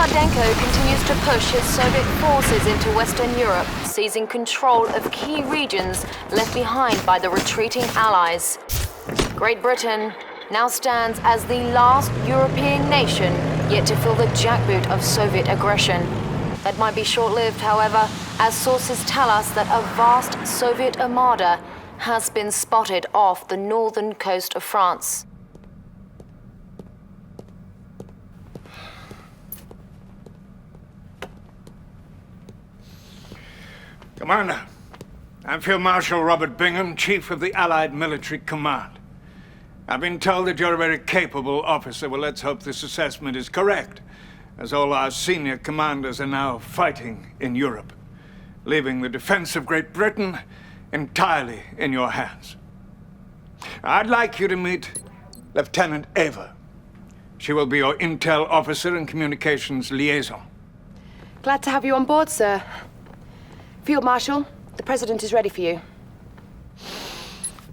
Lukashenko continues to push his Soviet forces into Western Europe, seizing control of key regions left behind by the retreating Allies. Great Britain now stands as the last European nation yet to feel the jackboot of Soviet aggression. That might be short-lived, however, as sources tell us that a vast Soviet armada has been spotted off the northern coast of France. Commander, I'm Field Marshal Robert Bingham, Chief of the Allied Military Command. I've been told that you're a very capable officer. Well, let's hope this assessment is correct, as all our senior commanders are now fighting in Europe, leaving the defense of Great Britain entirely in your hands. I'd like you to meet Lieutenant Ava. She will be your intel officer and communications liaison. Glad to have you on board, sir. Field Marshal, the President is ready for you.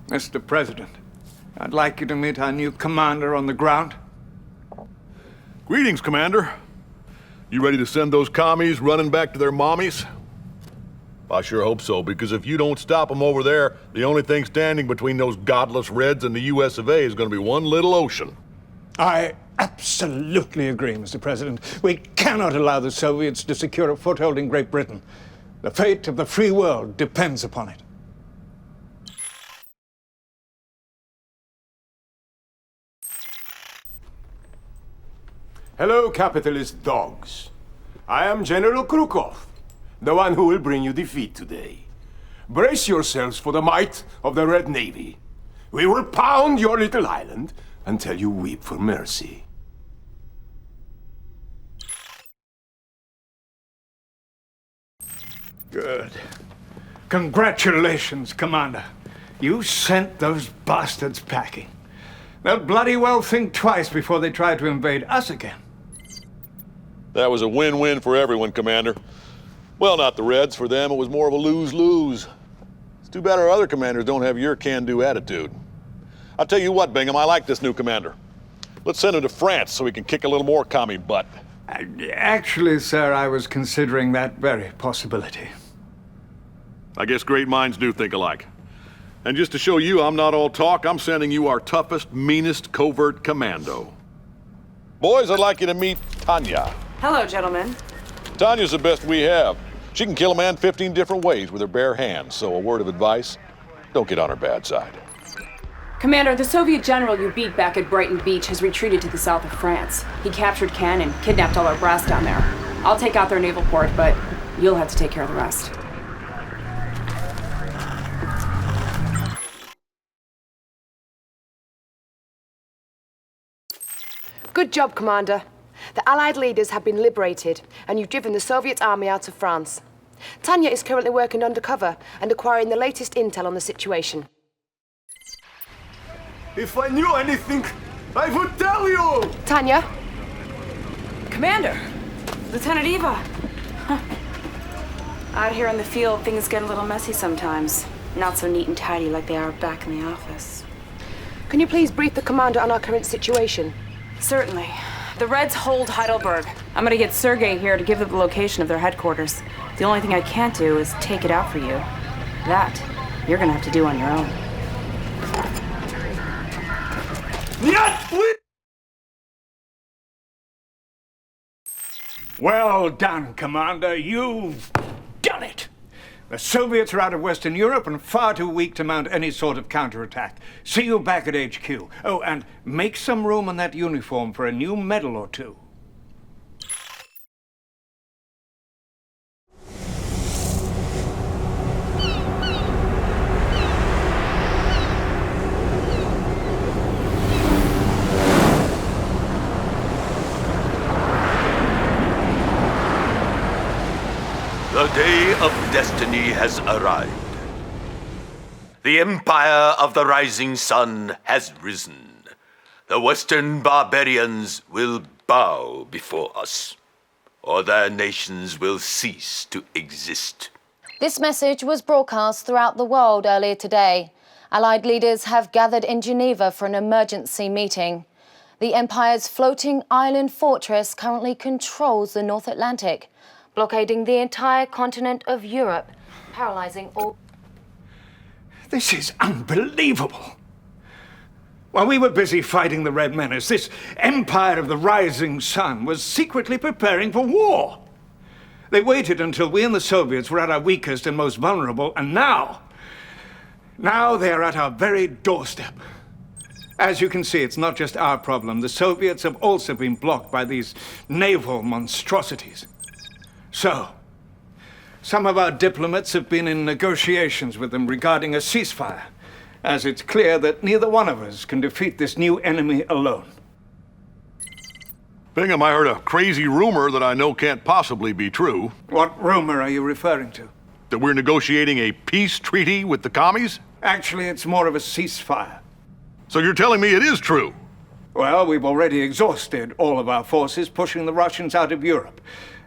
Mr. President, I'd like you to meet our new commander on the ground. Greetings, Commander. You ready to send those commies running back to their mommies? I sure hope so, because if you don't stop them over there, the only thing standing between those godless Reds and the US of A is going to be one little ocean. I absolutely agree, Mr. President. We cannot allow the Soviets to secure a foothold in Great Britain. The fate of the free world depends upon it. Hello, capitalist dogs. I am General Krukov, the one who will bring you defeat today. Brace yourselves for the might of the Red Navy. We will pound your little island until you weep for mercy. Good. Congratulations, Commander. You sent those bastards packing. They'll bloody well think twice before they try to invade us again. That was a win-win for everyone, Commander. Well, not the Reds. For them, it was more of a lose-lose. It's too bad our other commanders don't have your can-do attitude. I'll tell you what, Bingham, I like this new commander. Let's send him to France so we can kick a little more commie butt. Actually, sir, I was considering that very possibility. I guess great minds do think alike. And just to show you I'm not all talk, I'm sending you our toughest, meanest covert commando. Boys, I'd like you to meet Tanya. Hello, gentlemen. Tanya's the best we have. She can kill a man 15 different ways with her bare hands, so a word of advice, don't get on her bad side. Commander, the Soviet general you beat back at Brighton Beach has retreated to the south of France. He captured Cannes and kidnapped all our brass down there. I'll take out their naval port, but you'll have to take care of the rest. Good job, Commander. The Allied leaders have been liberated, and you've driven the Soviet army out of France. Tanya is currently working undercover and acquiring the latest intel on the situation. If I knew anything, I would tell you! Tanya? Commander! Lieutenant Eva! Huh. Out here in the field, things get a little messy sometimes. Not so neat and tidy like they are back in the office. Can you please brief the Commander on our current situation? Certainly. The Reds hold Heidelberg. I'm gonna get Sergei here to give them the location of their headquarters. The only thing I can't do is take it out for you. That, you're gonna have to do on your own. Well done, Commander. You've done it. The Soviets are out of Western Europe and far too weak to mount any sort of counterattack. See you back at HQ. Oh, and make some room in that uniform for a new medal or two. The day of destiny has arrived. The empire of the rising sun has risen. The Western barbarians will bow before us, or their nations will cease to exist. This message was broadcast throughout the world earlier today. Allied leaders have gathered in Geneva for an emergency meeting. The Empire's floating island fortress currently controls the North Atlantic, blockading the entire continent of Europe, paralyzing all... This is unbelievable. While we were busy fighting the Red Menace, this Empire of the Rising Sun was secretly preparing for war. They waited until we and the Soviets were at our weakest and most vulnerable, and now they are at our very doorstep. As you can see, it's not just our problem. The Soviets have also been blocked by these naval monstrosities. So, some of our diplomats have been in negotiations with them regarding a ceasefire, as it's clear that neither one of us can defeat this new enemy alone. Bingham, I heard a crazy rumor that I know can't possibly be true. What rumor are you referring to? That we're negotiating a peace treaty with the commies? Actually, it's more of a ceasefire. So you're telling me it is true? Well, we've already exhausted all of our forces pushing the Russians out of Europe.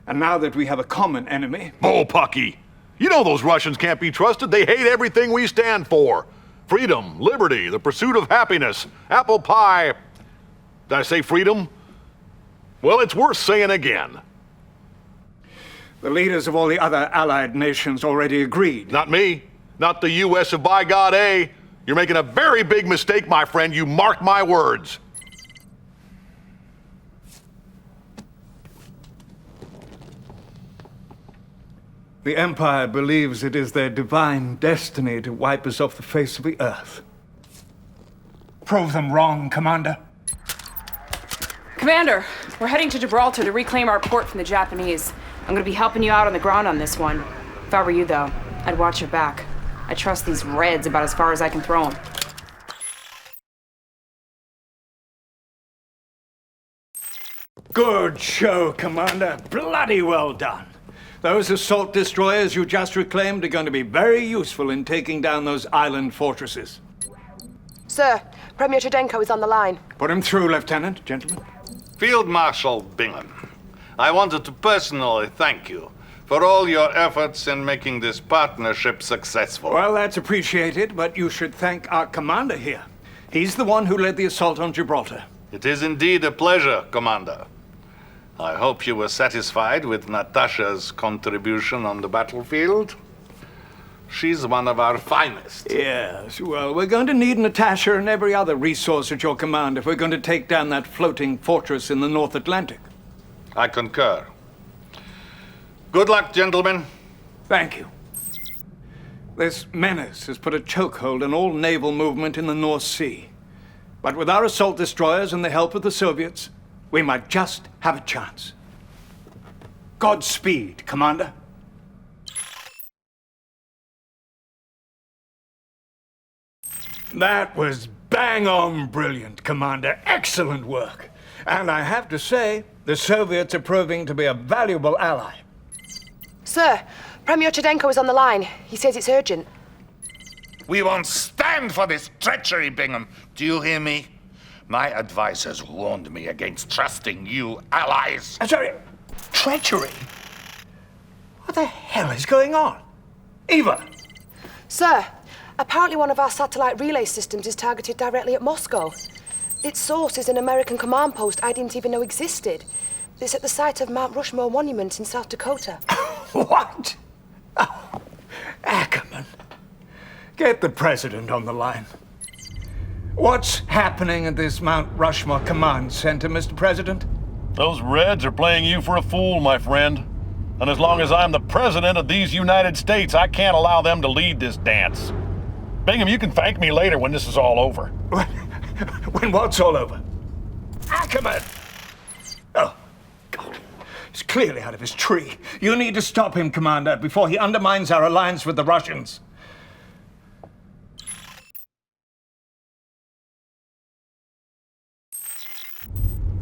And now that we have a common enemy... Bullpucky! You know those Russians can't be trusted. They hate everything we stand for. Freedom, liberty, the pursuit of happiness, apple pie. Did I say freedom? Well, it's worth saying again. The leaders of all the other allied nations already agreed. Not me. Not the U.S. of by God A. You're making a very big mistake, my friend. You mark my words. The Empire believes it is their divine destiny to wipe us off the face of the earth. Prove them wrong, Commander. Commander, we're heading to Gibraltar to reclaim our port from the Japanese. I'm gonna be helping you out on the ground on this one. If I were you, though, I'd watch your back. I trust these Reds about as far as I can throw them. Good show, Commander. Bloody well done. Those assault destroyers you just reclaimed are going to be very useful in taking down those island fortresses. Sir, Premier Chudenko is on the line. Put him through, Lieutenant. Gentlemen. Field Marshal Bingham, I wanted to personally thank you for all your efforts in making this partnership successful. Well, that's appreciated, but you should thank our commander here. He's the one who led the assault on Gibraltar. It is indeed a pleasure, Commander. I hope you were satisfied with Natasha's contribution on the battlefield. She's one of our finest. Yes, well, we're going to need Natasha and every other resource at your command if we're going to take down that floating fortress in the North Atlantic. I concur. Good luck, gentlemen. Thank you. This menace has put a chokehold on all naval movement in the North Sea. But with our assault destroyers and the help of the Soviets, we might just have a chance. Godspeed, Commander. That was bang on brilliant, Commander. Excellent work. And I have to say, the Soviets are proving to be a valuable ally. Sir, Premier Chudenko is on the line. He says it's urgent. We won't stand for this treachery, Bingham. Do you hear me? My advisors warned me against trusting you allies. I'm sorry, treachery? What the hell is going on? Eva! Sir, apparently one of our satellite relay systems is targeted directly at Moscow. Its source is an American command post I didn't even know existed. It's at the site of Mount Rushmore Monument in South Dakota. What? Oh, Ackerman. Get the president on the line. What's happening at this Mount Rushmore Command Center, Mr. President? Those Reds are playing you for a fool, my friend. And as long as I'm the president of these United States, I can't allow them to lead this dance. Bingham, you can thank me later when this is all over. When what's all over? Ackerman! Oh, God. He's clearly out of his tree. You need to stop him, Commander, before he undermines our alliance with the Russians.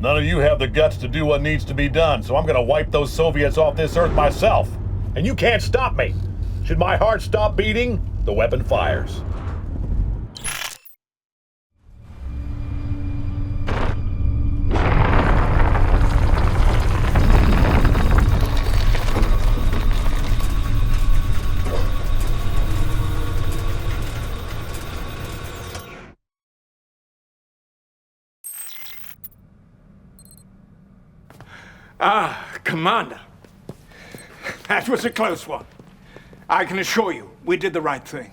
None of you have the guts to do what needs to be done, so I'm gonna wipe those Soviets off this earth myself. And you can't stop me. Should my heart stop beating, the weapon fires. Commander. That was a close one. I can assure you, we did the right thing.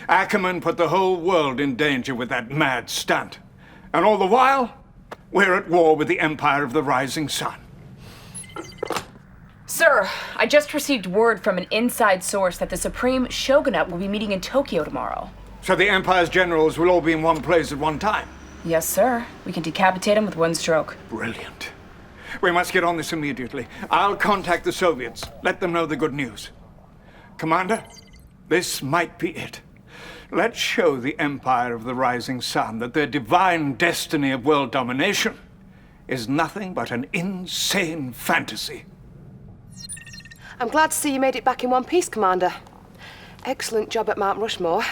Ackerman put the whole world in danger with that mad stunt. And all the while, we're at war with the Empire of the Rising Sun. Sir, I just received word from an inside source that the Supreme Shogunate will be meeting in Tokyo tomorrow. So the Empire's generals will all be in one place at one time? Yes, sir. We can decapitate them with one stroke. Brilliant. We must get on this immediately. I'll contact the Soviets, let them know the good news. Commander, this might be it. Let's show the Empire of the Rising Sun that their divine destiny of world domination is nothing but an insane fantasy. I'm glad to see you made it back in one piece, Commander. Excellent job at Mount Rushmore.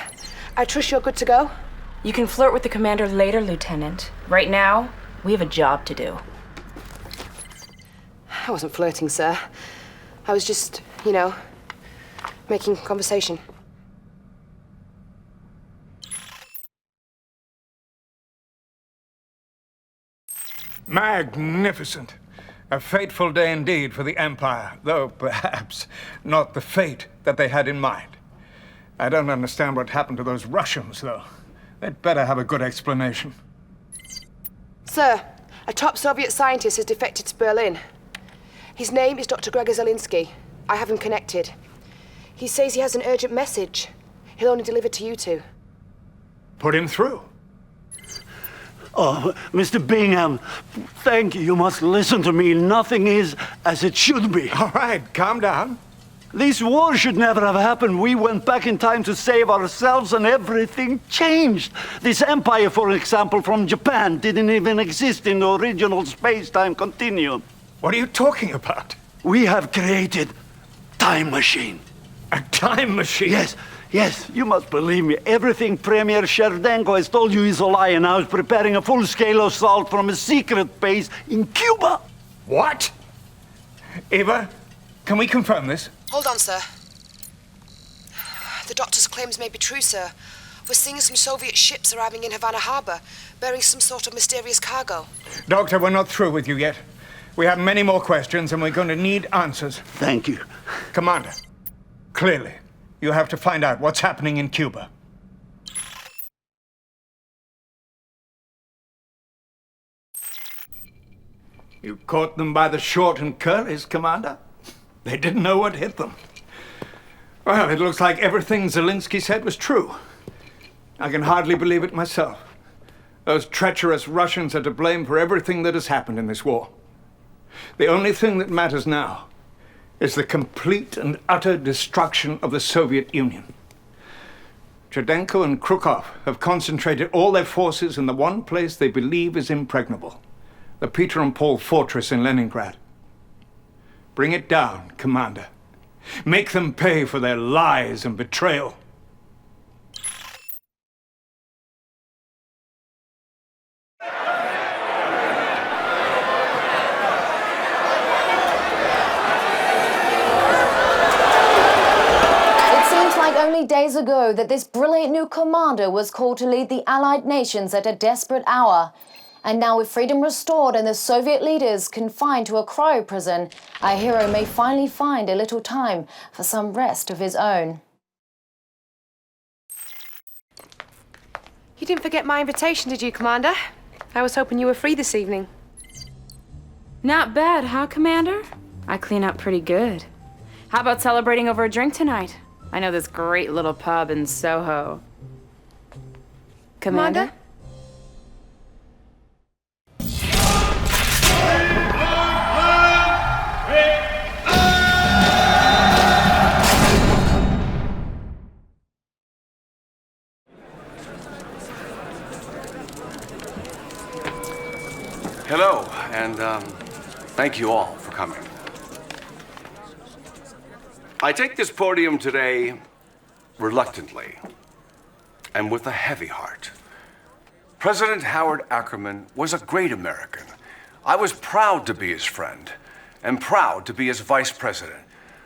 I trust you're good to go? You can flirt with the commander later, Lieutenant. Right now, we have a job to do. I wasn't flirting, sir. I was just, making conversation. Magnificent. A fateful day indeed for the Empire, though perhaps not the fate that they had in mind. I don't understand what happened to those Russians, though. They'd better have a good explanation. Sir, a top Soviet scientist has defected to Berlin. His name is Dr. Gregor Zelinsky. I have him connected. He says he has an urgent message. He'll only deliver to you two. Put him through. Oh, Mr. Bingham, thank you. You must listen to me. Nothing is as it should be. All right, calm down. This war should never have happened. We went back in time to save ourselves and everything changed. This empire, for example, from Japan didn't even exist in the original space-time continuum. What are you talking about? We have created time machine. A time machine? Yes, you must believe me. Everything Premier Sherdenko has told you is a lie, and now he's preparing a full-scale assault from a secret base in Cuba. What? Eva, can we confirm this? Hold on, sir. The doctor's claims may be true, sir. We're seeing some Soviet ships arriving in Havana Harbor, bearing some sort of mysterious cargo. Doctor, we're not through with you yet. We have many more questions, and we're going to need answers. Thank you. Commander, clearly, you have to find out what's happening in Cuba. You caught them by the short and curlies, Commander. They didn't know what hit them. Well, it looks like everything Zelinsky said was true. I can hardly believe it myself. Those treacherous Russians are to blame for everything that has happened in this war. The only thing that matters now is the complete and utter destruction of the Soviet Union. Cherdenko and Krukov have concentrated all their forces in the one place they believe is impregnable, the Peter and Paul fortress in Leningrad. Bring it down, Commander. Make them pay for their lies and betrayal. Only days ago that this brilliant new commander was called to lead the Allied nations at a desperate hour. And now with freedom restored and the Soviet leaders confined to a cryo prison, our hero may finally find a little time for some rest of his own. You didn't forget my invitation, did you, Commander? I was hoping you were free this evening. Not bad, huh, Commander? I clean up pretty good. How about celebrating over a drink tonight? I know this great little pub in Soho. Commander? Hello, and thank you all for coming. I take this podium today reluctantly and with a heavy heart. President Howard Ackerman was a great American. I was proud to be his friend and proud to be his vice president.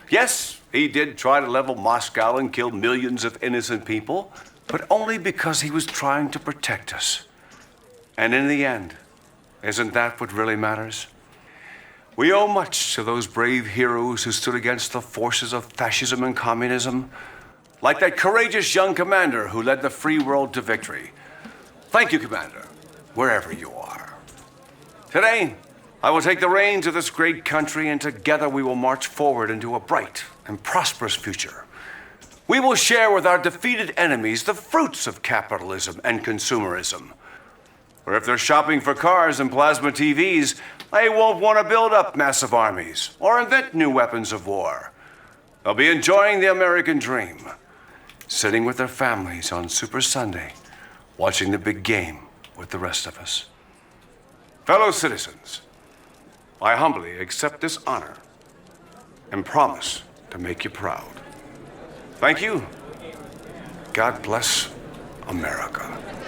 Yes, he did try to level Moscow and kill millions of innocent people, but only because he was trying to protect us. And in the end, isn't that what really matters? We owe much to those brave heroes who stood against the forces of fascism and communism, like that courageous young commander who led the free world to victory. Thank you, Commander, wherever you are. Today, I will take the reins of this great country, and together we will march forward into a bright and prosperous future. We will share with our defeated enemies the fruits of capitalism and consumerism. Or if they're shopping for cars and plasma TVs, they won't want to build up massive armies or invent new weapons of war. They'll be enjoying the American dream, sitting with their families on Super Sunday, watching the big game with the rest of us. Fellow citizens, I humbly accept this honor and promise to make you proud. Thank you. God bless America.